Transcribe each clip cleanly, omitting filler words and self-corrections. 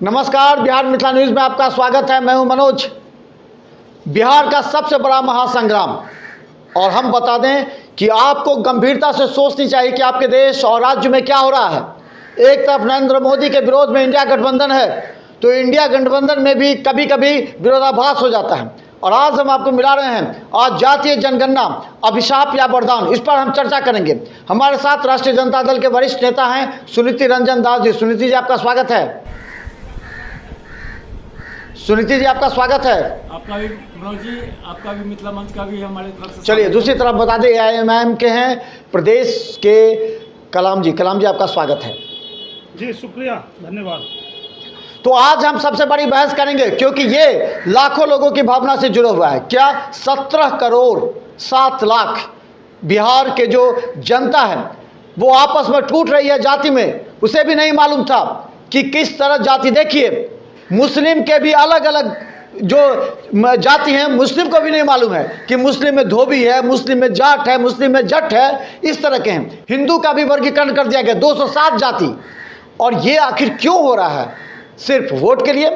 नमस्कार, बिहार मिथिला न्यूज़ में आपका स्वागत है। मैं हूं मनोज। बिहार का सबसे बड़ा महासंग्राम, और हम बता दें कि आपको गंभीरता से सोचनी चाहिए कि आपके देश और राज्य में क्या हो रहा है। एक तरफ नरेंद्र मोदी के विरोध में इंडिया गठबंधन है, तो इंडिया गठबंधन में भी कभी कभी विरोधाभास हो जाता है। और आज हम आपको मिला रहे हैं आज जातीय जनगणना अभिशाप या वरदान, इस पर हम चर्चा करेंगे। हमारे साथ राष्ट्रीय जनता दल के वरिष्ठ नेता हैं सुनीति रंजन दास जी। सुनीति जी, आपका स्वागत है। सुनीति जी, आपका स्वागत है। आपका भी मनोज जी, आपका भी मिथिला मंच का भी हमारे तरफ से। चलिए, दूसरी तरफ बता दें AIMIM के हैं प्रदेश के कलाम जी। कलाम जी, आपका स्वागत है। जी शुक्रिया, धन्यवाद। तो आज हम सबसे बड़ी बहस करेंगे, क्योंकि ये लाखों लोगों की भावना से जुड़ा हुआ है। क्या 17 करोड़ 7 लाख बिहार के जो जनता है वो आपस में टूट रही है जाति में। उसे भी नहीं मालूम था कि किस तरह जाति, देखिए मुस्लिम के भी अलग अलग जो जाति हैं, मुस्लिम को भी नहीं मालूम है कि मुस्लिम में धोबी है, मुस्लिम में जाट है, मुस्लिम में जट है, इस तरह के हैं। हिंदू का भी वर्गीकरण कर दिया गया 207 जाति। और ये आखिर क्यों हो रहा है? सिर्फ वोट के लिए।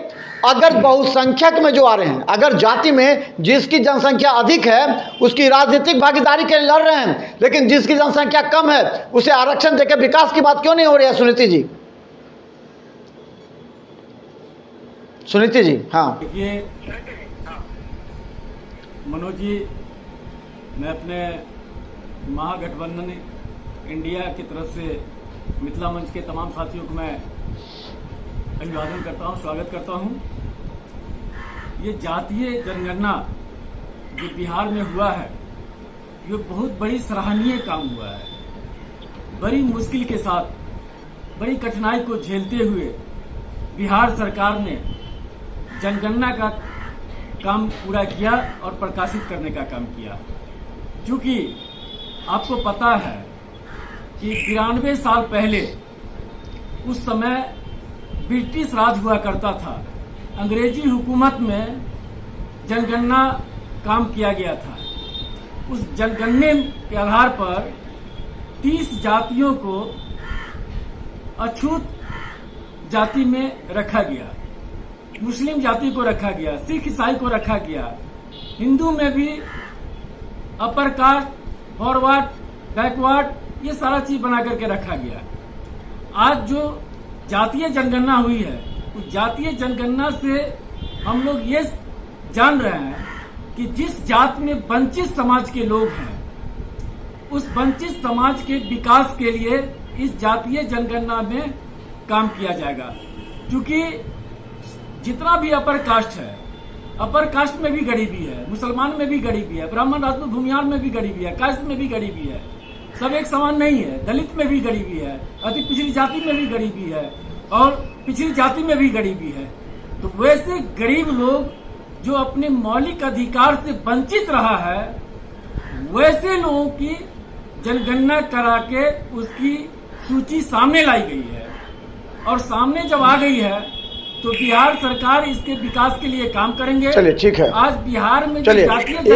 अगर बहुसंख्यक में जो आ रहे हैं, अगर जाति में जिसकी जनसंख्या अधिक है उसकी राजनीतिक भागीदारी के लिए लड़ रहे हैं, लेकिन जिसकी जनसंख्या कम है उसे आरक्षण देकर विकास की बात क्यों नहीं हो रही है? सुनीति जी। सुनीति जी। हाँ, देखिए मनोज जी, मैं अपने महागठबंधन इंडिया की तरफ से मिथिला मंच के तमाम साथियों को मैं अभिवादन करता हूं, स्वागत करता हूं। ये जातीय जनगणना जो बिहार में हुआ है, ये बहुत बड़ी सराहनीय काम हुआ है। बड़ी मुश्किल के साथ, बड़ी कठिनाई को झेलते हुए बिहार सरकार ने जनगणना का काम पूरा किया और प्रकाशित करने का काम किया। क्योंकि आपको पता है कि 93 साल पहले उस समय ब्रिटिश राज हुआ करता था, अंग्रेजी हुकूमत में जनगणना काम किया गया था। उस जनगणने के आधार पर 30 जातियों को अछूत जाति में रखा गया, मुस्लिम जाति को रखा गया, सिख ईसाई को रखा गया, हिंदू में भी अपर कास्ट, फॉरवर्ड, बैकवर्ड, ये सारा चीज बना करके रखा गया। आज जो जातीय जनगणना हुई है, उस जातीय जनगणना से हम लोग ये जान रहे हैं कि जिस जात में वंचित समाज के लोग हैं, उस वंचित समाज के विकास के लिए इस जातीय जनगणना में काम किया जाएगा। क्योंकि जितना भी अपर कास्ट है, अपर कास्ट में भी गरीबी है, मुसलमान में भी गरीबी है, ब्राह्मण राजपूत भूमिहार में भी गरीबी है, कास्ट में भी गरीबी है, सब एक समान नहीं है। दलित में भी गरीबी है, अति पिछड़ी जाति में भी गरीबी है, और पिछड़ी जाति में भी गरीबी है। तो वैसे गरीब लोग जो अपने मौलिक अधिकार से वंचित रहा है, वैसे लोगों की जनगणना करा के उसकी सूची सामने लाई गई है। और सामने जब आ गई है तो बिहार सरकार इसके विकास के लिए काम करेंगे। चलिए ठीक है। आज बिहार में चलिए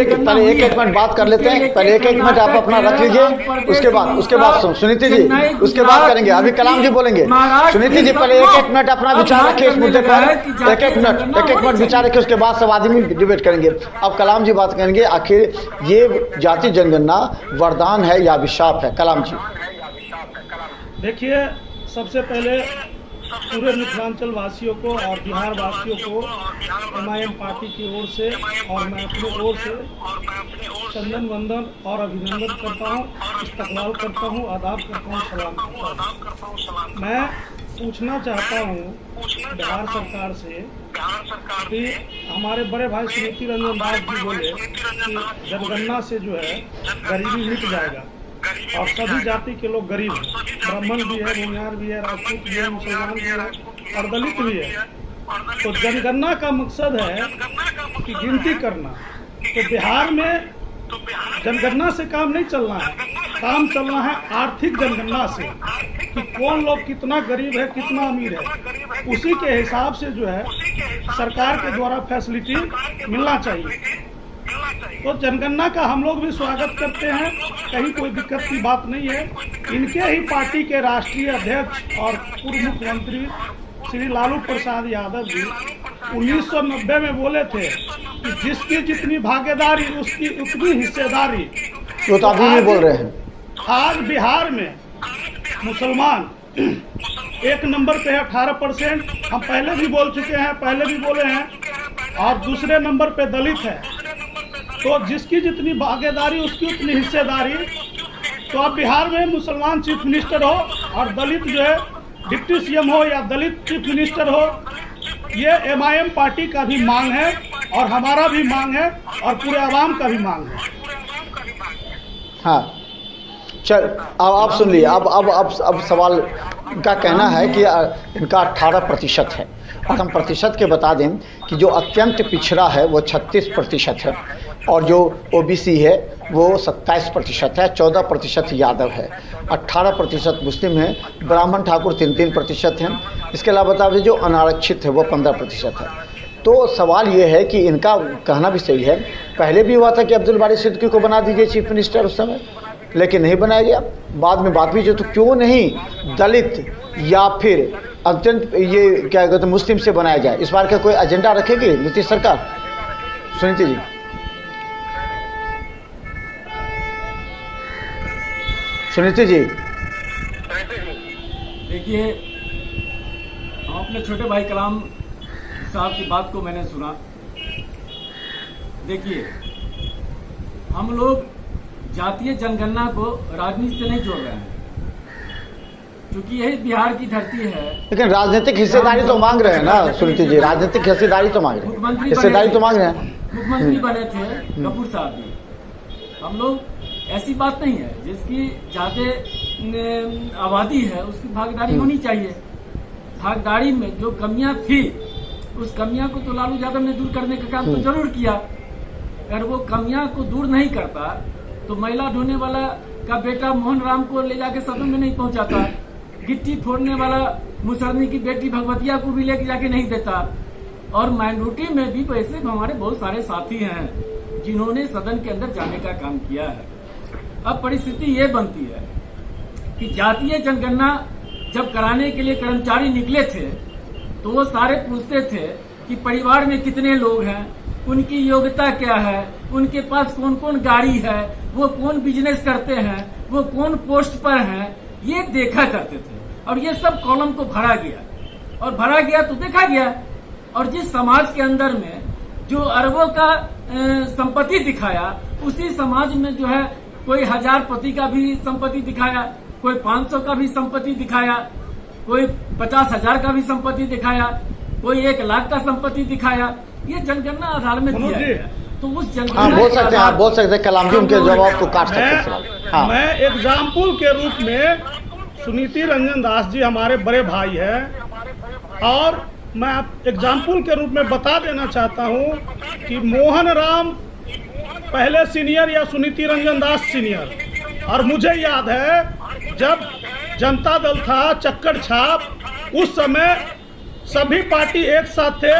एक मिनट बात कर लेते हैं। पहले एक मिनट आप अपना रख लीजिए, उसके बाद सुनीति जी, उसके बाद करेंगे। अभी कलाम जी बोलेंगे। सुनीति जी, पहले एक मिनट अपना विचार रखिए इस मुद्दे पर। एक मिनट विचार रखिए, उसके बाद सब आदमी डिबेट करेंगे। अब कलाम जी बात करेंगे, आखिर ये जाति जनगणना वरदान है या अभिशाप है? कलाम जी। देखिए, सबसे पहले पूरे मिथिलांचल वासियों को और बिहार वासियों को MIM पार्टी की ओर से और मैं अपनी ओर से चंदन वंदन और अभिनंदन करता हूँ, इस्तकबाल करता हूँ, आदाब करता हूँ, सलाम करता हूँ। मैं पूछना चाहता हूँ बिहार सरकार से कि हमारे बड़े भाई सुनीति रंजन दास जी बोले कि जनगणना से जो है गरीबी मिट जाएगा और सभी जाति के लोग गरीब हैं, ब्राह्मण भी है, भूमिहार भी है, राजपूत भी है, मुसलमान भी है और दलित भी है। तो जनगणना का मकसद है कि गिनती करना। तो बिहार में जनगणना से काम नहीं चलना है, काम चलना है आर्थिक जनगणना से कि कौन लोग कितना गरीब है, कितना अमीर है। उसी के हिसाब से जो है सरकार के द्वारा फैसिलिटी मिलना चाहिए। तो जनगणना का हम लोग भी स्वागत करते हैं, कहीं कोई दिक्कत की बात नहीं है। इनके ही पार्टी के राष्ट्रीय अध्यक्ष और पूर्व मुख्यमंत्री श्री लालू प्रसाद यादव जी 1990 में बोले थे कि जिसकी जितनी भागीदारी उसकी उतनी हिस्सेदारी। वो तो अभी भी बोल रहे हैं। आज बिहार में मुसलमान एक नंबर पे है 18%, हम पहले भी बोल चुके हैं, पहले भी बोले हैं, और दूसरे नंबर पे दलित है। तो जिसकी जितनी भागीदारी उसकी उतनी हिस्सेदारी। तो अब बिहार में मुसलमान चीफ मिनिस्टर हो और दलित जो है डिप्टी सीएम हो या दलित चीफ मिनिस्टर हो, ये MIM पार्टी का भी मांग है और हमारा भी मांग है और पूरे आवाम का भी मांग है। हाँ चल, अब आप सुन लिए। अब सवाल का कहना है कि इनका 18% है, और हम प्रतिशत के बता दें कि जो अत्यंत पिछड़ा है वो 36% है, और जो OBC है वो 27% है, 14% यादव है, 18% मुस्लिम है, ब्राह्मण ठाकुर 3% हैं। इसके अलावा बता दें जो अनारक्षित है वो 15% है। तो सवाल ये है कि इनका कहना भी सही है। पहले भी हुआ था कि अब्दुल बारी सिद्दीकी को बना दीजिए चीफ मिनिस्टर उस समय, लेकिन नहीं बनाया गया। बाद में बात भी जो, तो क्यों नहीं दलित या फिर अत्यंत ये क्या कहते हैं मुस्लिम से बनाया जाए? इस बार का कोई एजेंडा रखेगी नीतीश सरकार? सुनीति जी। सुनीति जी देखिए, हम अपने छोटे भाई कलाम साहब की बात को मैंने सुना। देखिए, हम लोग जातीय जनगणना को राजनीति से नहीं जोड़ रहे हैं, क्योंकि यही बिहार की धरती है। लेकिन राजनीतिक हिस्सेदारी तो मांग रहे हैं ना सुनीति जी, राजनीतिक हिस्सेदारी तो मांग रहे हैं, हिस्सेदारी तो मांग रहे हैं। मुख्यमंत्री बने थे कपूर साहब जी। हम लोग, ऐसी बात नहीं है, जिसकी ज्यादा आबादी है उसकी भागीदारी होनी चाहिए। भागीदारी में जो कमियां थी उस कमियां को तो लालू यादव ने दूर करने का काम तो जरूर किया। अगर वो कमियां को दूर नहीं करता तो मैला ढोने वाला का बेटा मोहन राम को ले जाके सदन में नहीं पहुंचाता, गिट्टी फोड़ने वाला मुसरनी की बेटी भगवतिया को भी लेके जाके नहीं देता। और माइनॉरिटी में भी वैसे हमारे बहुत सारे साथी हैं जिन्होंने सदन के अंदर जाने का काम किया है। अब परिस्थिति ये बनती है कि जातीय जनगणना जब कराने के लिए कर्मचारी निकले थे तो वो सारे पूछते थे कि परिवार में कितने लोग हैं, उनकी योग्यता क्या है, उनके पास कौन कौन गाड़ी है, वो कौन बिजनेस करते हैं, वो कौन पोस्ट पर हैं, ये देखा करते थे। और ये सब कॉलम को भरा गया, और भरा गया तो देखा गया। और जिस समाज के अंदर में जो अरबों का संपत्ति दिखाया, उसी समाज में जो है कोई 1000 का भी संपत्ति दिखाया, कोई 500 का भी संपत्ति दिखाया, कोई 50,000 का भी संपत्ति दिखाया, कोई 1 लाख का संपत्ति दिखाया। ये जनगणना आधार में दिया गया। तो उस जनगणना बोल सकते हैं, आप बोल सकते हैं, कलाम जी उनके जवाब को काट सकते हैं। मैं एग्जाम्पल के रूप में सुनीति रंजन दास जी हमारे बड़े भाई हैं, और मैं एग्जाम्पल के रूप में बता देना चाहता हूं कि मोहन राम पहले सीनियर या सुनीति रंजन दास सीनियर। और मुझे याद है जब जनता दल था, चक्कर छाप, उस समय सभी पार्टी एक साथ थे,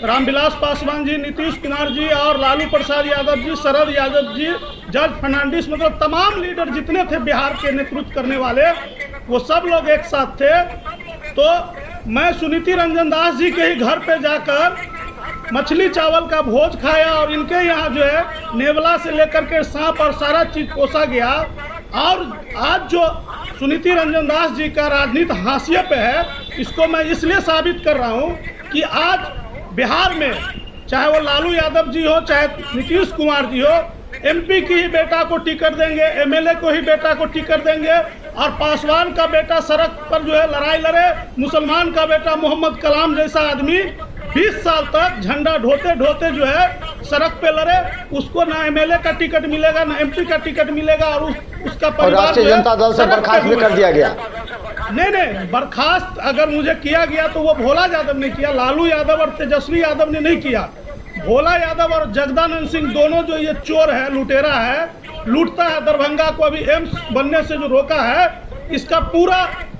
रामविलास पासवान जी, नीतीश कुमार जी और लालू प्रसाद यादव जी, शरद यादव जी, जॉर्ज फर्नांडिस, मतलब तमाम लीडर जितने थे बिहार के नेतृत्व करने वाले, वो सब लोग एक साथ थे। तो मैं सुनीति रंजन दास जी के ही घर पे जाकर मछली चावल का भोज खाया, और इनके यहाँ जो है नेवला से लेकर के सांप और सारा चीज पोसा गया। और आज जो सुनीति रंजन दास जी का राजनीति हाशिए पे है, इसको मैं इसलिए साबित कर रहा हूँ कि आज बिहार में चाहे वो लालू यादव जी हो, चाहे नीतीश कुमार जी हो, MP की ही बेटा को टिकट देंगे, MLA को ही बेटा को टिकट देंगे, और पासवान का बेटा सड़क पर जो है लड़ाई लड़े, मुसलमान का बेटा मोहम्मद कलाम जैसा आदमी 20 साल तक झंडा ढोते ढोते जो है सड़क पे लड़े, उसको ना MLA का टिकट मिलेगा ना MP का टिकट मिलेगा, और उसका परिवार राष्ट्रीय जनता दल से बर्खास्त भी कर दिया गया। नहीं, बर्खास्त अगर मुझे किया गया तो वो भोला यादव ने किया, लालू यादव और तेजस्वी यादव ने नहीं किया। भोला यादव और जगदानंद सिंह दोनों जो ये चोर है, लुटेरा है, लूटता है दरभंगा को, अभी एम्स बनने से जो रोका है, इसका पूरा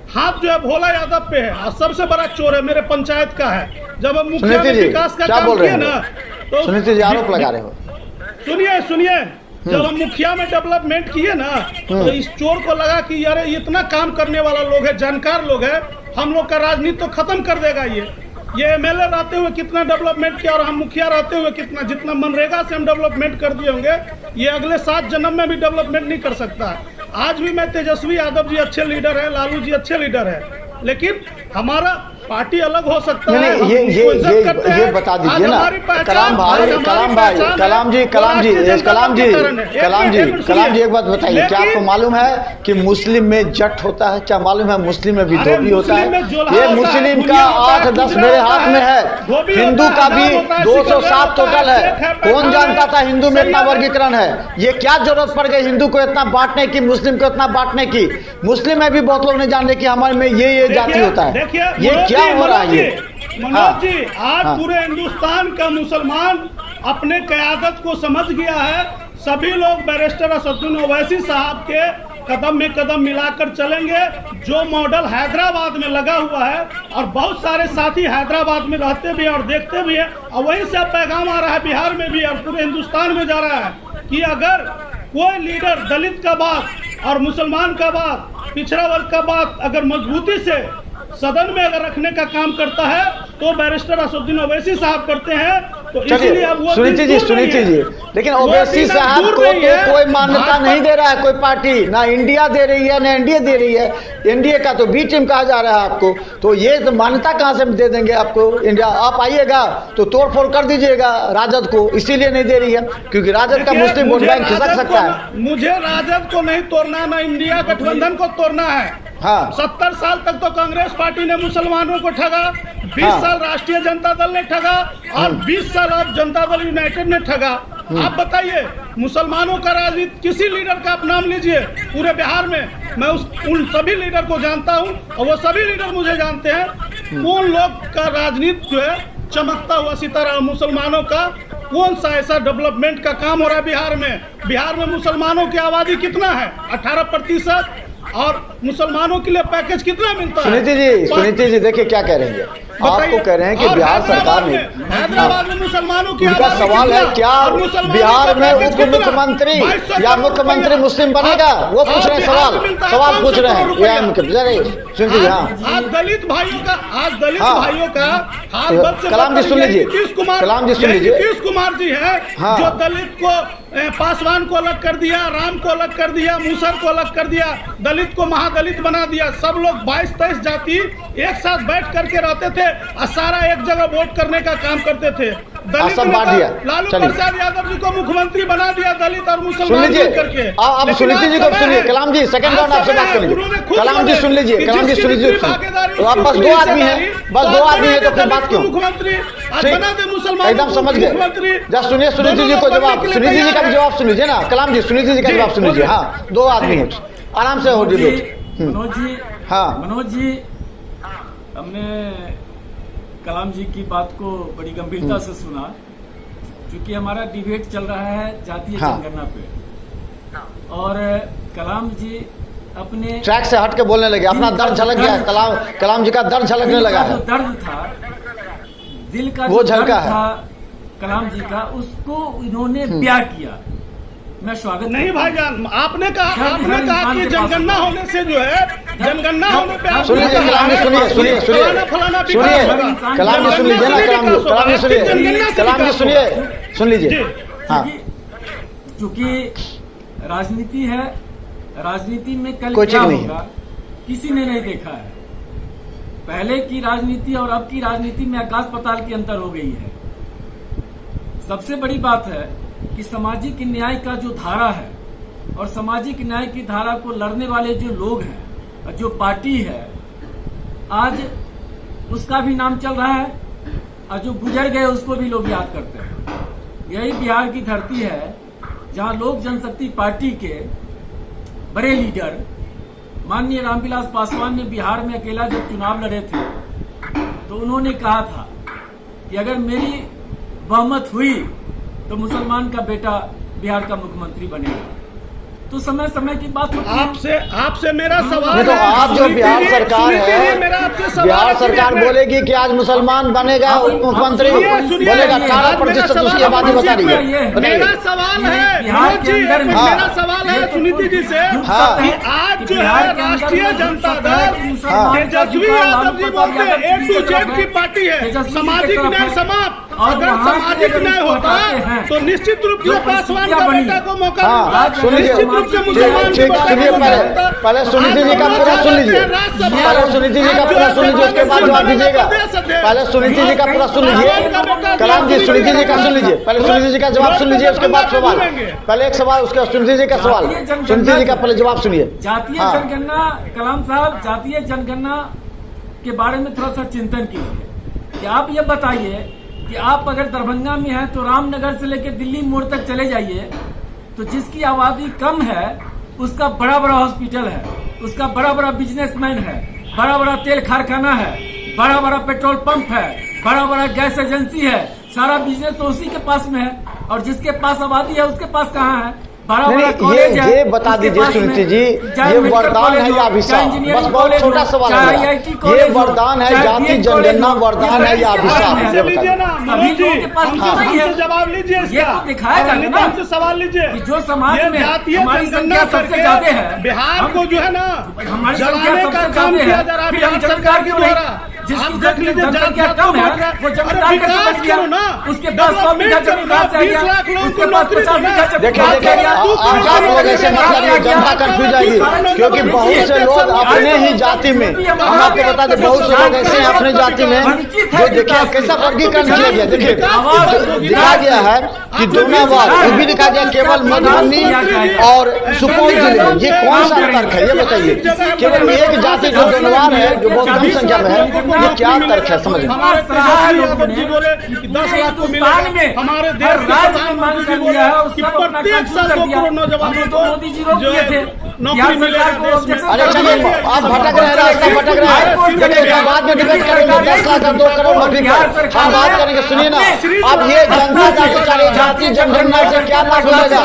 हाथ जो है भोला यादव पे है। और सबसे बड़ा चोर है मेरे पंचायत का है। जब हम मुखिया में विकास का काम किए ना, तो सुनीति जी आरोप लगा रहे हो। सुनिए, जब हम मुखिया में डेवलपमेंट किए ना, तो इस चोर को लगा कि यार इतना काम करने वाला लोग है, जानकार लोग है, हम लोग का राजनीति तो खत्म कर देगा। ये एमएलए रहते हुए कितना डेवलपमेंट किया और हम मुखिया रहते हुए कितना, जितना मनरेगा से हम डेवलपमेंट कर दिए होंगे, ये अगले 7 जन्म में भी डेवलपमेंट नहीं कर सकता। आज भी मैं तेजस्वी यादव जी अच्छे लीडर है, लालू जी अच्छे लीडर है, लेकिन हमारा पार्टी अलग हो सकता है। ये बता दीजिए ना कलाम जी एक बात बताइए, क्या आपको मालूम है कि मुस्लिम में जट होता है? क्या मालूम है मुस्लिम में भी धोबी होता है? ये मुस्लिम का 8-10 मेरे हाथ में है, हिंदू का भी 207 टोटल है। कौन जानता था हिंदू में इतना वर्गीकरण है? ये क्या जरूरत पड़ गई हिंदू को इतना बांटने की, मुस्लिम को इतना बांटने की? मुस्लिम में भी बहुत लोग नहीं जान रहे कि हमारे में ये जाति होता है। ये क्या हो रहा है? मनोज जी, आज पूरे हिंदुस्तान का मुसलमान अपने क़यादत को समझ गया है। सभी लोग बैरिस्टर असदुद्दीन ओवैसी साहब के कदम में कदम मिलाकर चलेंगे। जो मॉडल हैदराबाद में लगा हुआ है, और बहुत सारे साथी हैदराबाद में रहते भी हैं और देखते भी हैं, और वहीं से पैगाम आ रहा है बिहार में भी और पूरे हिंदुस्तान में जा रहा है कि अगर कोई लीडर दलित का बात और मुसलमान का बात, पिछड़ा वर्ग का बात अगर मजबूती से सदन में अगर रखने का काम करता है तो बैरिस्टर असदुद्दीन ओवैसी साहब करते हैं। तो इसलिए अब वो सुनीति जी, लेकिन ओवैसी साहब को तो कोई मान्यता नहीं दे रहा है कोई पार्टी, ना इंडिया दे रही है ना एनडीए दे रही है। एनडीए का तो बी टीम कहा जा रहा है आपको, तो ये तो मान्यता कहाँ से दे देंगे आपको? इंडिया आप आइएगा तो तोड़फोड़ कर दीजिएगा राजद को, इसीलिए नहीं दे रही है क्योंकि राजद का मुस्लिम वोट बैंक खिसक सकता है। मुझे राजद को नहीं तोड़ना, ना इंडिया गठबंधन को तोड़ना है। हाँ, 70 साल तक तो कांग्रेस पार्टी ने मुसलमानों को ठगा, 20 साल राष्ट्रीय जनता दल ने ठगा और 20 साल अब जनता दल यूनाइटेड ने ठगा। आप बताइए, मुसलमानों का राजनीति किसी लीडर का आप नाम लीजिए पूरे बिहार में, मैं उन सभी लीडर को जानता हूं और वो सभी लीडर मुझे जानते हैं। कौन लोग का राजनीति जो है चमकता हुआ सितारा मुसलमानों का, कौन सा ऐसा डेवलपमेंट का काम हो रहा है बिहार में? बिहार में मुसलमानों की आबादी कितना है? 18%। और मुसलमानों के लिए पैकेज कितना मिलता है? सुनीति जी देखिए क्या कह रहे हैं, आपको कह रहे हैं कि बिहार सरकार ने, हैदराबाद में मुसलमानों की उनका सवाल है क्या बिहार में उप मुख्यमंत्री या मुख्यमंत्री मुस्लिम बनेगा? वो पूछ रहे हैं, सवाल पूछ रहे हैं। सुनीति जी, हाँ, आज दलित भाइयों का हाथ बद से कलाम जी सुन लीजिए, नीतीश कुमार जी है जो दलित को, पासवान को अलग कर दिया, राम को अलग कर दिया, मूसर को अलग कर दिया, दलित को महादलित बना दिया। सब लोग 22-23 जाति एक साथ बैठ करके रहते थे और सारा एक जगह वोट करने का काम करते थे। दलित लालू प्रसाद यादव जी को मुख्यमंत्री बना दिया, दलित और मुसलमान करके। आप सुनीति जी को सुनिए, कलाम जी सेकंड राउंड आपसे बात करेंगे। कलाम जी सुन लीजिए, तो आप बस 2 आदमी हैं, तो फिर बात क्यों? मुख्यमंत्री एकदम समझ गए। जब सुनिए सुनीति जी को जवाब, सुनीति जी का भी जवाब सुन लीजिए ना, कलाम जी सुनीति जी का जवाब सुन लीजिए। हाँ, 2 आदमी हैं, आराम से हो डिबेट। मनोज जी, हमने कलाम जी की बात को बड़ी गंभीरता से सुना, क्योंकि हमारा डिबेट चल रहा है जातीय जनगणना पे, और कलाम जी अपने ट्रैक से हट के बोलने लगे, अपना दर्द झलक गया। कलाम जी का दर्द झलकने लगा है। जो दर्द था, दिल का वो जो दर्द झलका था कलाम जी का, उसको इन्होंने ब्याह किया। मैं स्वागत नहीं भाईजान, आपने कहा कि जनगणना होने से जो है, जनगणना होने पे सुनिए कलाम जी, सुनिए कलाम जी, सुन लीजिए ना, कलाम जी सुन लीजिए। हाँ, क्योंकि राजनीति है, राजनीति में कल कोई क्या ठीक नहीं होगा किसी ने नहीं देखा है। पहले की राजनीति और अब की राजनीति में आकाश पाताल की अंतर हो गई है। सबसे बड़ी बात है कि सामाजिक न्याय का जो धारा है और सामाजिक न्याय की धारा को लड़ने वाले जो लोग हैं, जो पार्टी है, आज उसका भी नाम चल रहा है और जो गुजर गए उसको भी लोग याद करते हैं। यही बिहार की धरती है जहां लोक जनशक्ति पार्टी के बड़े लीडर माननीय रामविलास पासवान ने बिहार में अकेला जब चुनाव लड़े थे तो उन्होंने कहा था कि अगर मेरी बहुमत हुई तो मुसलमान का बेटा बिहार का मुख्यमंत्री बनेगा। तो समय समय की बात होती है। आपसे मेरा सवाल तो आप जो बिहार सरकार है, बिहार सरकार बोलेगी कि आज मुसलमान बनेगा उप मुख्यमंत्री, बोलेगा 18% उसकी आबादी बता रही है। मेरा सवाल है, मेरा सवाल है सुनीति जी से, आज जो है भारतीय जनता दल तेजस्वी यादव जी बोलते हैं A to Z की पार्टी है, सामाजिक न्याय समाप्त। अगर सामाजिक न्याय होता तो निश्चित रूप से पासवान का बेटा को मौका मिलता, निश्चित रूप से मुसलमान को पहले सुनीति जी का पूरा सुन लीजिए, पहले सुनीति जी का पूरा सुन लीजिए, उसके बाद जवाब दीजिएगा। पहले सुनीति जी का पूरा सुन लीजिए, कलाम जी सुनीति जी का सुन लीजिए, पहले सुनीति जी का जवाब सुन लीजिए, उसके बाद सवाल। पहले एक सवाल, उसके सुनीति जी का सवाल, सुनीति जी का पहले जवाब सुनिए। जातीय जनगणना, कलाम साहब जातीय जनगणना के बारे में थोड़ा सा चिंतन कीजिए कि आप ये बताइए कि आप अगर दरभंगा में हैं तो रामनगर से लेकर दिल्ली मोड़ तक चले जाइए तो जिसकी आबादी कम है उसका बड़ा बड़ा हॉस्पिटल है, उसका बड़ा बड़ा बिजनेसमैन है, बड़ा बड़ा तेल कारखाना है, बड़ा बड़ा पेट्रोल पंप है, बड़ा बड़ा गैस एजेंसी है, सारा बिजनेस तो उसी के पास में है। और जिसके पास आबादी है उसके पास कहाँ है? बड़ा बड़ा कॉलेज है, ये बता दीजिए सुनीति जी, ये वरदान है या अभिशाप? बस बहुत छोटा सवाल है, ये वरदान है जाति जनगणना, वरदान है या अभिशाप? जवाब लीजिए, ये तो दिखाया जाएगा ना, हमसे सवाल लीजिए कि जो समाज में हमारी संख्या सबसे ज्यादा है, बिहार को जो है ना हमारी संख्या सबसे ज्यादा है, फिर हम सरकार क्यों नहीं? जिसकी जनसंख्या कम है वो जमींदार कैसे बन गया? उसके पास 100 बीघा जमीन कहाँ से आ गया? उसके पास 50 बीघा जमीन कहाँ से आ गया? आप लोग ऐसे मतलब ये जनता कंफ्यूज जाएगी, क्योंकि बहुत से लोग अपने ही जाति में, हम आपको बता दें, बहुत से लोग ऐसे हैं अपने जाति में जो देखिए कैसा वर्गीकरण किया गया। देखिए दिखा गया है कि दोनावार, वो भी दिखा गया केवल मधुबनी और सुपौल जिले में। ये कौन सा तर्क है ये बताइए? केवल एक जाति जो दोनावार है जो बहुत कम संख्या में है, ये क्या तर्क है? समझ हमारे 10 लाख को मिलेगा, हमारे देश राज्य में मांग कर दिया है, उस सब अपना काम शुरू कर दिया। हमने तो मोदी जी रोक दिए थे, नौकरी मिलेगा। अरे चलिए, आप भटक रहे हैं, रास्ता भटक रहे हैं, बाद में डिबेट करेंगे 10 लाख और 2 करोड़ नौकरी पर हम बात करेंगे। सुनिए ना, अब ये जनता का जाति जनगणना से क्या लाभ मिलेगा?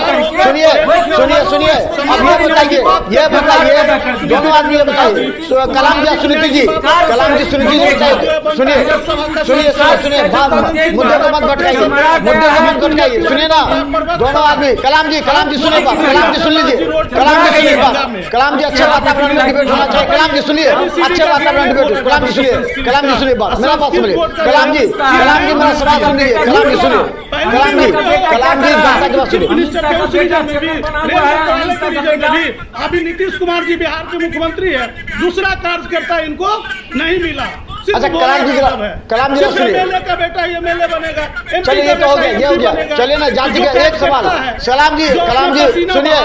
सुनिए सुनिए सुनिए, अब ये बताइए दोनों आदमी ये बताइए, कलाम जी सुनीति जी, कलाम जी सुनीति जी बताइए, सुनिए सुनिए सुनिए, मुद्दे को मत भटकाइए, मुद्दे को मत भटकाइए, सुनिए ना दोनों आदमी। कलाम जी सुनिए बात, कलाम जी सुन लीजिए, कलाम जी सुनिए बात, कलाम जी अच्छे वातावरण में डिबेट होना चाहिए। कलाम जी सुनिए, अच्छे वातावरण में डिबेट, कलाम जी सुनिए, कलाम जी सुनिए बात, मेरा बात सुनिए, कलाम जी मेरा सवाल सुन लीजिए, कलाम जी सुनिए, कलाम जी जनता की बात सुनिए। अभी नीतीश कुमार जी बिहार के मुख्यमंत्री है, दूसरा कार्यकर्ता इनको नहीं मिला। अच्छा कलाम जी सुनिए, एमएलए का बेटा एमएलए बनेगा। चलिए ये तो हो गया, ये हो गया। चलिए ना जाति का एक सवाल, कलाम जी सुनिए,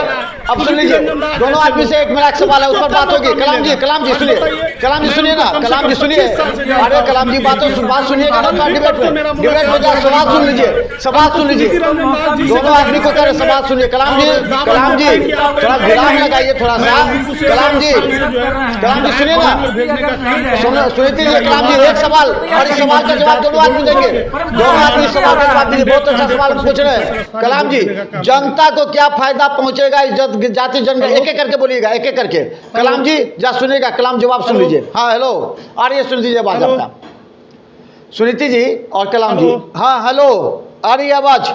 अब सुन लीजिए, दोनों आदमी से एक मेरा एक सवाल है, उस पर बात होगी। कलाम जी सुनिए, कलाम जी सुनिए ना, कलाम जी सुनिए, अरे कलाम जी बात सुनिएगा ना, डिबेट हो जाए, सवाल सुन लीजिए, सवाल सुन लीजिए, दोनों आदमी को करे सवाल सुनिए। कलाम जी थोड़ा विराम लगाइए थोड़ा सा, कलाम जी सुनिए ना, सुनीति जी, कलाम जी एक सवाल और इस सवाल का जवाब दोनों आदमी देंगे, दोनों आदमी सवाल का जवाब देंगे। बहुत अच्छा सवाल पूछ रहे हैं कलाम जी, जनता को क्या फायदा पहुंचेगा इस जाति जनगणना? एक एक करके बोलिएगा, एक एक करके। कलाम जी जा सुनिएगा, कलाम जवाब सुन लीजिए। हाँ हेलो, आ रही है सुनीति जी आवाज आपका? सुनीति जी और कलाम जी, हाँ हेलो, आ रही है आवाज?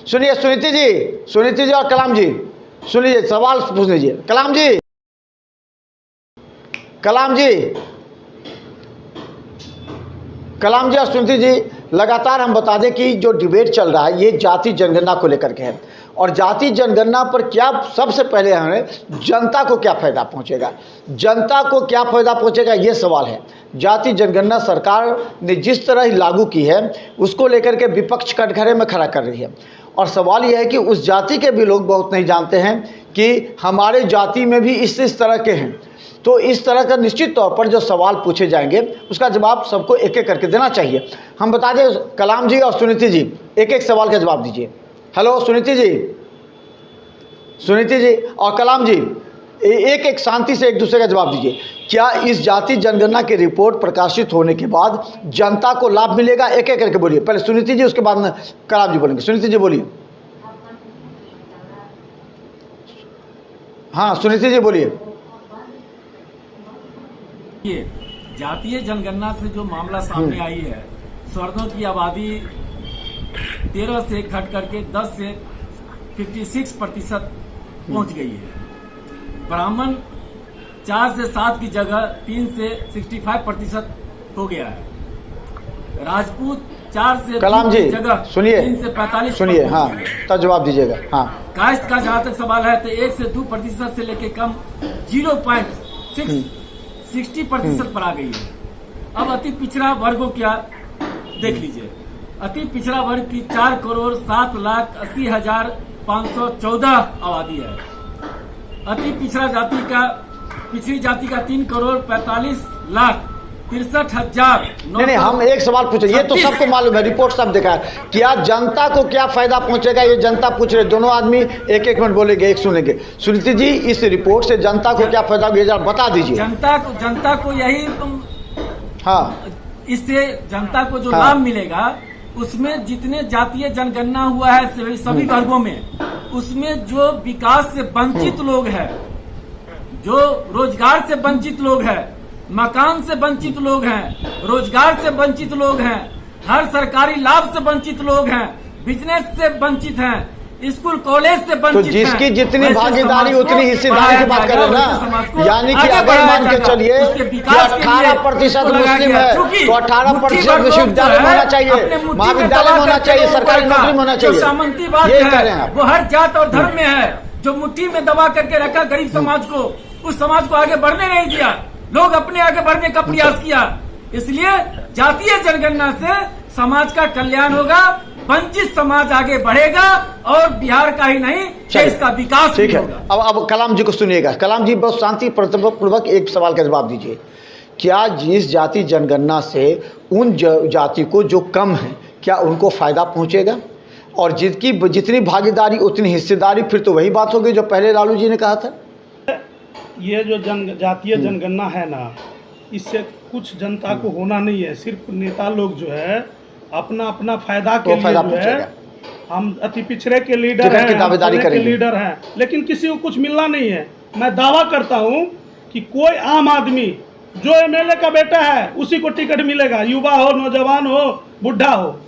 सुनिए सुनीति जी और कलाम जी सुन लीजिए, सवाल पूछ लीजिए। कलाम जी और सुनीति जी, लगातार हम बता दें कि जो डिबेट चल रहा है ये जाति जनगणना को लेकर के है, और जाति जनगणना पर क्या सबसे पहले हमें जनता को क्या फायदा पहुंचेगा, जनता को क्या फायदा पहुंचेगा ये सवाल है। जाति जनगणना सरकार ने जिस तरह ही लागू की है उसको लेकर के विपक्ष कटघरे में खड़ा कर रही है, और सवाल यह है कि उस जाति के भी लोग बहुत नहीं जानते हैं कि हमारे जाति में भी इस तरह के हैं। तो इस तरह का निश्चित तौर पर जो सवाल पूछे जाएंगे उसका जवाब सबको एक एक करके देना चाहिए। हम बता दें, कलाम जी और सुनीति जी एक एक सवाल का जवाब दीजिए। हेलो सुनीति जी और कलाम जी, एक एक शांति से एक दूसरे का जवाब दीजिए। क्या इस जाति जनगणना की रिपोर्ट प्रकाशित होने के बाद जनता को लाभ मिलेगा? एक एक करके बोलिए, पहले सुनीति जी उसके बाद कलाम जी बोलेंगे। सुनीति जी बोलिए। हाँ सुनीति जी बोलिए। जातीय जनगणना से जो मामला सामने आई है, स्वर्णों की आबादी 13 से घट करके 10 से 56% पहुंच गई है। ब्राह्मण 4 से 7 की जगह 3 से 65% हो गया है। राजपूत 4 से कलाम 2 जी की जगह सुनिए, 3 से 45 सुनिए, हाँ तब जवाब दीजिएगा। हाँ, कास्ट का जहां तक सवाल है तो 1 से 2% से लेके कम 0.60% पर आ गई है। अब अति पिछड़ा वर्ग को क्या देख लीजिए। अति पिछड़ा वर्ग की 4,07,80,514 आबादी है। अति पिछड़ा जाति का पिछड़ी जाति का 3,45,63,000। नहीं, हम एक सवाल पूछे, ये तो सबको मालूम है, रिपोर्ट सब देखा है। क्या जनता को क्या फायदा पहुंचेगा, ये जनता पूछ रहे। दोनों आदमी एक एक मिनट बोलेंगे, एक सुनेंगे। सुनीति जी, इस रिपोर्ट से जनता को क्या फायदा होगा, ये जरा बता दीजिए। जनता को यही हाँ, इससे जनता को जो हाँ। लाभ मिलेगा, उसमें जितने जातीय जनगणना हुआ है सभी वर्गों में, उसमें जो विकास से वंचित लोग हैं, जो रोजगार से वंचित लोग हैं, मकान से वंचित लोग हैं, रोजगार से वंचित लोग हैं, हर सरकारी लाभ से वंचित लोग हैं, बिजनेस से वंचित हैं, स्कूल कॉलेज से वंचित तो जिसकी जितनी भागीदारी उतनी हिस्सेदारी की बात कर रहे हैं ना। यानी कि अगर मान के चलिए कि 18% मुस्लिम है तो 18% विश्वविद्यालय में होना चाहिए, महाविद्यालय में होना चाहिए, सरकारी नौकरी में होना चाहिए। सामंती बात है, वो हर जात और धर्म में है। जो मुट्ठी में दबा करके रखा गरीब समाज को, उस समाज को आगे बढ़ने नहीं दिया। लोग अपने आगे बढ़ने का प्रयास किया। इसलिए जातीय जनगणना से समाज का कल्याण होगा, वंचित समाज आगे बढ़ेगा और बिहार का ही नहीं देश का विकास ठीक है। होगा। अब कलाम जी को सुनिएगा। कलाम जी, बहुत शांति पूर्वक एक सवाल का जवाब दीजिए। क्या जिस जाति जनगणना से उन जाति को जो कम है, क्या उनको फायदा पहुंचेगा? और जितनी भागीदारी उतनी हिस्सेदारी, फिर तो वही बात होगी जो पहले लालू जी ने कहा था। ये जो जातीय जनगणना है ना, इससे कुछ जनता को होना नहीं है। सिर्फ नेता लोग जो है अपना अपना फायदा के लिए जो है, हम अति पिछड़े के लीडर हैं, दावेदारी के लीडर हैं, लेकिन किसी को कुछ मिलना नहीं है। मैं दावा करता हूं कि कोई आम आदमी जो एमएलए का बेटा है उसी को टिकट मिलेगा, युवा हो, नौजवान हो, बुढ़ा हो।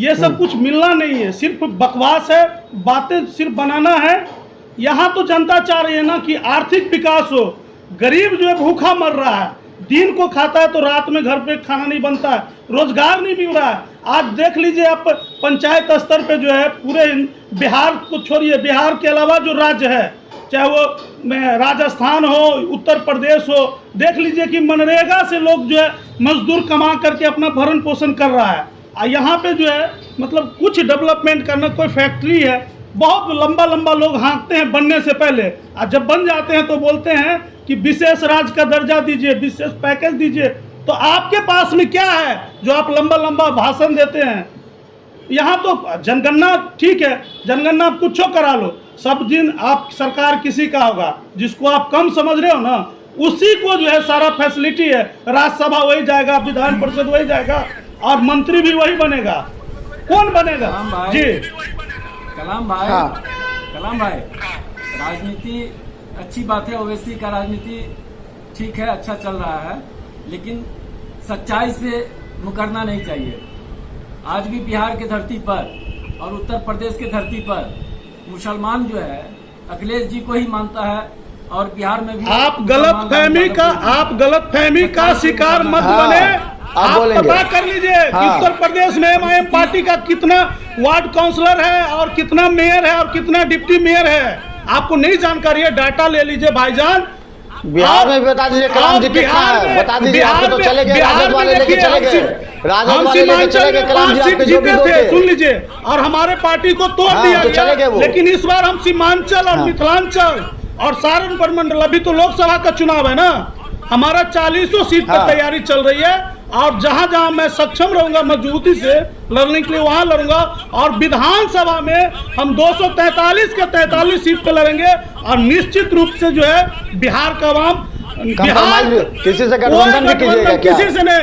ये सब कुछ मिलना नहीं है, सिर्फ बकवास है, बातें सिर्फ बनाना है। यहाँ तो जनता चाह रही है ना कि आर्थिक विकास हो। गरीब जो है भूखा मर रहा है, दिन को खाता है तो रात में घर पे खाना नहीं बनता है, रोजगार नहीं मिल रहा है। आज देख लीजिए आप, पंचायत स्तर पे जो है पूरे बिहार को छोड़िए, बिहार के अलावा जो राज्य है, चाहे वो राजस्थान हो, उत्तर प्रदेश हो, देख लीजिए कि मनरेगा से लोग जो है मजदूर कमा करके अपना भरण पोषण कर रहा है। यहाँ पे जो है मतलब कुछ डेवलपमेंट करना, कोई फैक्ट्री है, बहुत लंबा लंबा लोग हाँकते हैं बनने से पहले, और जब बन जाते हैं तो बोलते हैं कि विशेष राज्य का दर्जा दीजिए, विशेष पैकेज दीजिए। तो आपके पास में क्या है जो आप लंबा लंबा भाषण देते हैं? यहाँ तो जनगणना ठीक है, जनगणना आप कुछ करा लो, सब दिन आप सरकार किसी का होगा, जिसको आप कम समझ रहे हो ना, उसी को जो है सारा फैसिलिटी है। राज्यसभा वही जाएगा, विधान परिषद वही जाएगा, और मंत्री भी वही बनेगा। कौन बनेगा जी? कलाम भाई, हाँ। कलाम भाई, राजनीति अच्छी बात है, ओवैसी का राजनीति ठीक है, अच्छा चल रहा है, लेकिन सच्चाई से मुकरना नहीं चाहिए। आज भी बिहार के धरती पर और उत्तर प्रदेश के धरती पर मुसलमान जो है अखिलेश जी को ही मानता है, और बिहार में भी आप गलतफहमी का शिकार मत बने। आप पता कर लीजिए कि उत्तर प्रदेश में एमआईएम पार्टी का कितना वार्ड काउंसलर है और कितना मेयर है और कितना डिप्टी मेयर है। आपको नहीं जानकारी है, डाटा ले लीजिए भाईजान। बिहार में भी बता दीजिए कलाम जी कितना है, बता दीजिए। आपको तो चले गए, राजद वाले लेके चले गए, राजद वाले लेके चले गए कलाम जी, आपके जो भी थे। सुन लीजिए, और हमारे पार्टी को तोड़ दिया तो चले गए वो। लेकिन इस बार हम सीमांचल और मिथिलांचल और सारण प्रमंडल, अभी तो लोकसभा का चुनाव है ना, हमारा 40 सीट पर तैयारी चल रही है, और जहां जहां मैं सक्षम रहूंगा मजबूती से लड़ने के लिए वहां लड़ूंगा। और विधानसभा में हम 243 के 43 सीट पे लड़ेंगे, और निश्चित रूप से जो है बिहार का आवाम, बिहार किसी से गठबंधन भी कीजिएगा क्या? किसी से नहीं,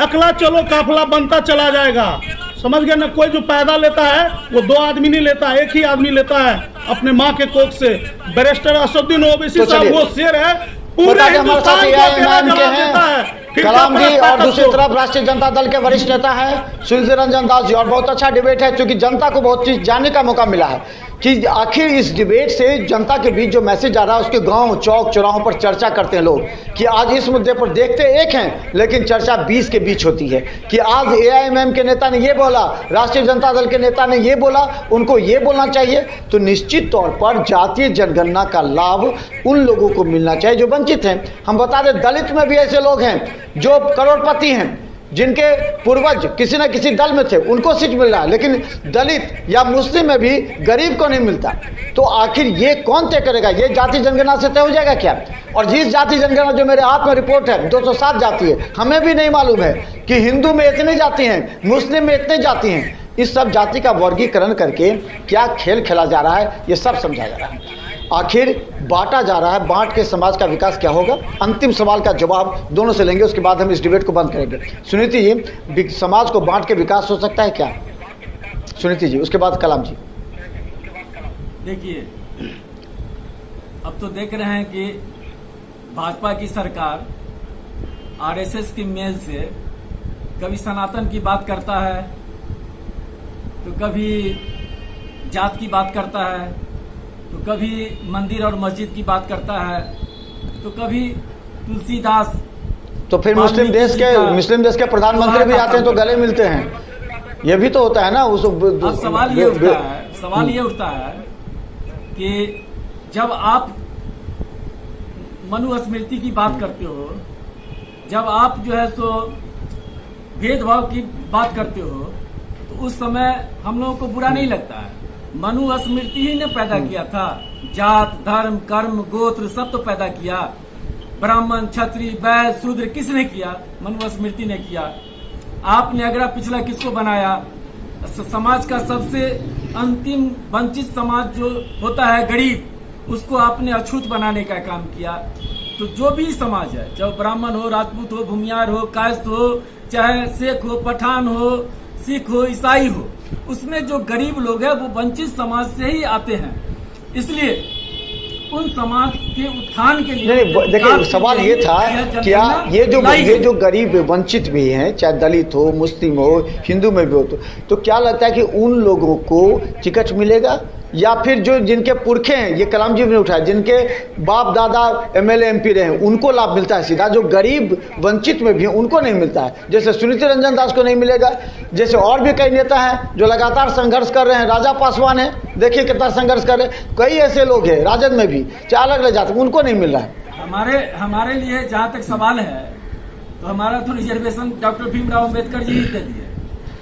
अकेला चलो काफिला बनता चला जाएगा। समझ गए ना? कोई जो पैदा लेता है वो 2 आदमी नहीं लेता, एक ही आदमी लेता है अपने माँ के कोख से। बैरिस्टर असदुद्दीन ओवैसी साहब वो शेर है, पूरे हिंदुस्तान को अकेला जवाब देता है। फिर कलाम क्या जी, फर्क और पड़ता दूसरी तो? तरफ राष्ट्रीय जनता दल के वरिष्ठ नेता हैं सुनीति रंजन दास जी, और बहुत अच्छा डिबेट है क्योंकि जनता को बहुत चीज जानने का मौका मिला है कि आखिर इस डिबेट से जनता के बीच जो मैसेज आ रहा है उसके गांव चौक चौराहों पर चर्चा करते हैं लोग कि आज इस मुद्दे पर देखते एक हैं लेकिन चर्चा 20 के बीच होती है कि आज AIMM के नेता ने ये बोला, राष्ट्रीय जनता दल के नेता ने ये बोला, उनको ये बोलना चाहिए। तो निश्चित तौर पर जातीय जनगणना का लाभ उन लोगों को मिलना चाहिए जो वंचित हैं। हम बता दें दलित में भी ऐसे लोग हैं जो करोड़पति हैं, जिनके पूर्वज किसी न किसी दल में थे, उनको सीट मिल रहा है, लेकिन दलित या मुस्लिम में भी गरीब को नहीं मिलता। तो आखिर ये कौन तय करेगा? ये जाति जनगणना से तय हो जाएगा क्या? और जिस जाति जनगणना जो मेरे हाथ में रिपोर्ट है 207 जाति है, हमें भी नहीं मालूम है कि हिंदू में इतनी जाति हैं, मुस्लिम में इतनी जाति हैं। इस सब जाति का वर्गीकरण करके क्या खेल खेला जा रहा है, ये सब समझा जा रहा है। आखिर बांटा जा रहा है, बांट के समाज का विकास क्या होगा? अंतिम सवाल का जवाब दोनों से लेंगे, उसके बाद हम इस डिबेट को बंद करेंगे। सुनीति जी, समाज को बांट के विकास हो सकता है क्या? सुनीति जी, उसके बाद कलाम जी। देखिए, अब तो देख रहे हैं कि भाजपा की सरकार RSS की मेल से कभी सनातन की बात करता है, तो कभी जात की बात करता है, तो कभी मंदिर और मस्जिद की बात करता है, तो कभी तुलसीदास। तो फिर मुस्लिम देश के प्रधानमंत्री भी आते हैं तो गले मिलते हैं, ये भी तो होता है ना। उस अब सवाल ये उठता है कि जब आप मनुस्मृति की बात करते हो, जब आप जो है सो भेदभाव की बात करते हो, तो उस समय हम लोगों को बुरा नहीं लगता है। मनुस्मृति ही ने पैदा किया था, जात धर्म कर्म गोत्र सब तो पैदा किया। ब्राह्मण क्षत्रिय वैश्य शूद्र किसने किया? मनुस्मृति ने किया। आपने अगला पिछला किसको बनाया? समाज का सबसे अंतिम वंचित समाज जो होता है गरीब, उसको आपने अछूत बनाने का काम किया। तो जो भी समाज है, चाहे ब्राह्मण हो, राजपूत हो, भूमियार हो, कायस्थ हो, चाहे शेख हो, पठान हो, सिख हो, ईसाई हो, उसमें जो गरीब लोग हैं वो वंचित समाज से ही आते हैं। इसलिए उन समाज के उत्थान के लिए देखिए सवाल ये था क्या ये जो गरीब वंचित भी हैं, चाहे दलित हो, मुस्लिम हो, हिंदू में भी हो, तो क्या लगता है कि उन लोगों को टिकट मिलेगा या फिर जो जिनके पुरखे हैं, ये कलाम जी ने उठाया, जिनके बाप दादा MLA MP रहे हैं उनको लाभ मिलता है सीधा, जो गरीब वंचित में भी हैं उनको नहीं मिलता है। जैसे सुनीति रंजन दास को नहीं मिलेगा, जैसे और भी कई नेता हैं जो लगातार संघर्ष कर रहे हैं। राजा पासवान है, देखिए कितना संघर्ष कर रहे हैं। कई ऐसे लोग हैं राजद में भी, चाहे अलग अलग जाते, उनको नहीं मिल रहा है। हमारे लिए जहाँ तक सवाल है, तो हमारा तो रिजर्वेशन डॉक्टर भीमराव अम्बेडकर जी ही दे दिए,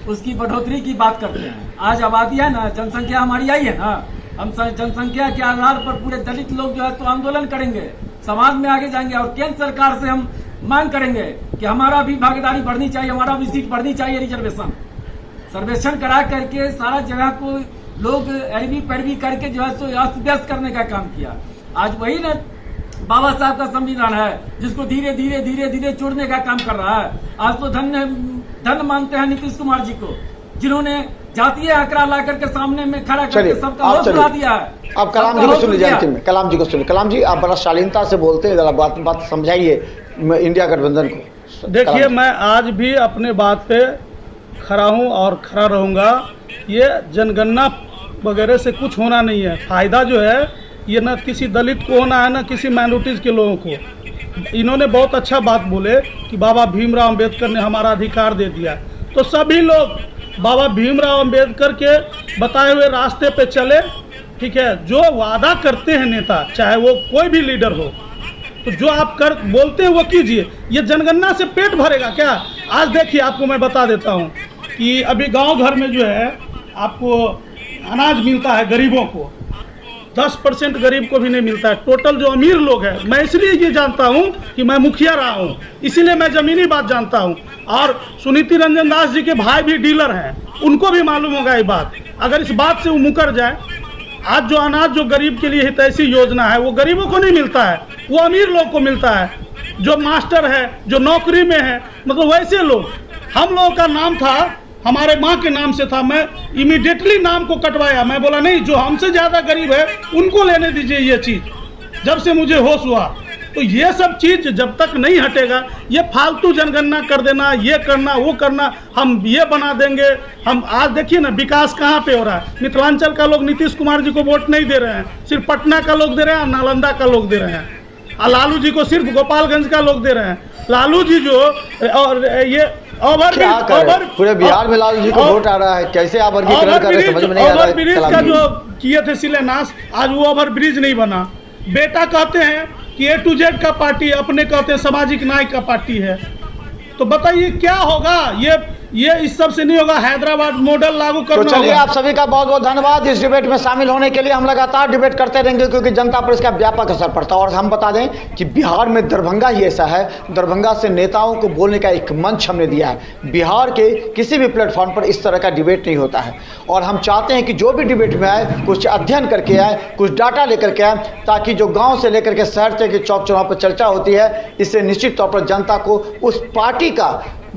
उसकी बढ़ोतरी की बात करते हैं। आज आबादी है ना, जनसंख्या हमारी आई है ना, हम जनसंख्या के आधार पर पूरे दलित लोग जो है तो आंदोलन करेंगे, समाज में आगे जाएंगे और केंद्र सरकार से हम मांग करेंगे कि हमारा भी भागीदारी बढ़नी चाहिए, हमारा भी सीट बढ़नी चाहिए। रिजर्वेशन सर्वेक्षण करा करके सारा जगह को लोग अरबी पैरवी करके जो है तो अस्त व्यस्त करने का काम किया। आज वही ना बाबा साहब का संविधान है जिसको धीरे धीरे धीरे धीरे छोड़ने का काम कर रहा है। आज तो धन मानते हैं नीतीश कुमार जी को, जिन्होंने जातीय आंकड़ा ला करके सामने में खड़ा करके सबका होश उड़ा दिया है। आप कलाम जी को सुन लीजिए, अंतिम में कलाम जी को सुनिए। कलाम जी, आप बड़ा शालीनता से बोलते हैं, जरा बात समझाइए इंडिया गठबंधन को। देखिए, मैं आज भी अपने बात पे खड़ा हूँ और खड़ा रहूँगा। ये जनगणना वगैरह से कुछ होना नहीं है। फायदा जो है ये न किसी दलित को होना है, न किसी माइनॉरिटीज़ के लोगों को। इन्होंने बहुत अच्छा बात बोले कि बाबा भीमराव अंबेडकर ने हमारा अधिकार दे दिया, तो सभी लोग बाबा भीमराव अंबेडकर के बताए हुए रास्ते पे चले, ठीक है। जो वादा करते हैं नेता, चाहे वो कोई भी लीडर हो, तो जो आप बोलते हैं वो कीजिए। ये जनगणना से पेट भरेगा क्या? आज देखिए, आपको मैं बता देता हूँ कि अभी गांव घर में जो है आपको अनाज मिलता है गरीबों को, 10% गरीब को भी नहीं मिलता है। टोटल जो अमीर लोग हैं, मैं इसलिए ये जानता हूँ कि मैं मुखिया रहा हूँ, इसीलिए मैं ज़मीनी बात जानता हूँ। और सुनीति रंजन दास जी के भाई भी डीलर हैं, उनको भी मालूम होगा ये बात। अगर इस बात से वो मुकर जाए, आज जो अनाज जो गरीब के लिए हितैषी योजना है वो गरीबों को नहीं मिलता है, वो अमीर लोग को मिलता है, जो मास्टर है, जो नौकरी में है, मतलब वैसे लोग। हम लोगों का नाम था, हमारे माँ के नाम से था, मैं इमीडिएटली नाम को कटवाया। मैं बोला नहीं, जो हमसे ज़्यादा गरीब है उनको लेने दीजिए ये चीज़, जब से मुझे होश हुआ। तो ये सब चीज जब तक नहीं हटेगा, ये फालतू जनगणना कर देना, ये करना वो करना, हम ये बना देंगे, हम आज देखिए ना विकास कहाँ पे हो रहा है। मिथिलांचल का लोग नीतीश कुमार जी को वोट नहीं दे रहे हैं, सिर्फ पटना का लोग दे रहे हैं, नालंदा का लोग दे रहे हैं। और लालू जी को सिर्फ गोपालगंज का लोग दे रहे हैं। लालू जी जो और ये पूरे बिहार में लालू जी को वोट आ रहा है, कैसे आप वर्गीकरण कर रहे हैं, समझ में नहीं आ रहा है। ओवर ब्रिज का जो किए थे शिलान्यास, आज वो ओवर ब्रिज नहीं बना। बेटा कहते हैं कि A to Z का पार्टी, अपने कहते हैं सामाजिक न्याय का पार्टी है। तो बताइए क्या होगा? ये इस सब से नहीं होगा। हैदराबाद मॉडल लागू करना तो चलिए, होगा। आप सभी का बहुत बहुत धन्यवाद इस डिबेट में शामिल होने के लिए। हम लगातार डिबेट करते रहेंगे क्योंकि जनता पर इसका व्यापक असर पड़ता है। और हम बता दें कि बिहार में दरभंगा ही ऐसा है, दरभंगा से नेताओं को बोलने का एक मंच हमने दिया है। बिहार के किसी भी प्लेटफॉर्म पर इस तरह का डिबेट नहीं होता है। और हम चाहते हैं कि जो भी डिबेट में आए, कुछ अध्ययन करके आए, कुछ डाटा लेकर के आए, ताकि जो गाँव से लेकर के शहर तक के चौक चौराहों पर चर्चा होती है, इससे निश्चित तौर पर जनता को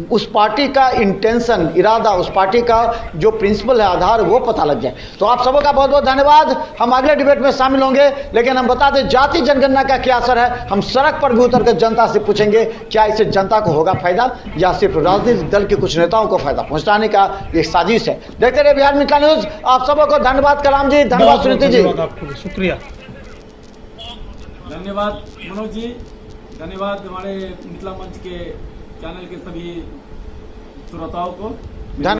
उस पार्टी का इंटेंशन, इरादा, उस पार्टी का जो प्रिंसिपल है, आधार, वो पता लग जाए। तो आप सबों का बहुत बहुत धन्यवाद। हम अगले डिबेट में शामिल होंगे, लेकिन हम बता दें जाति जनगणना का क्या असर है, हम सड़क पर भी उतर कर जनता से पूछेंगे क्या इससे जनता को होगा फायदा या सिर्फ राजनीतिक दल के कुछ नेताओं को फायदा पहुंचाने का एक साजिश है। देखते रहिए बिहार मिथिला न्यूज। आप सबों को धन्यवाद कलाम जी, धन्यवाद सुनीति जी, शुक्रिया, धन्यवाद मनोज जी, धन्यवाद हमारे मिथिला मंच के चैनल के सभी श्रोताओं को।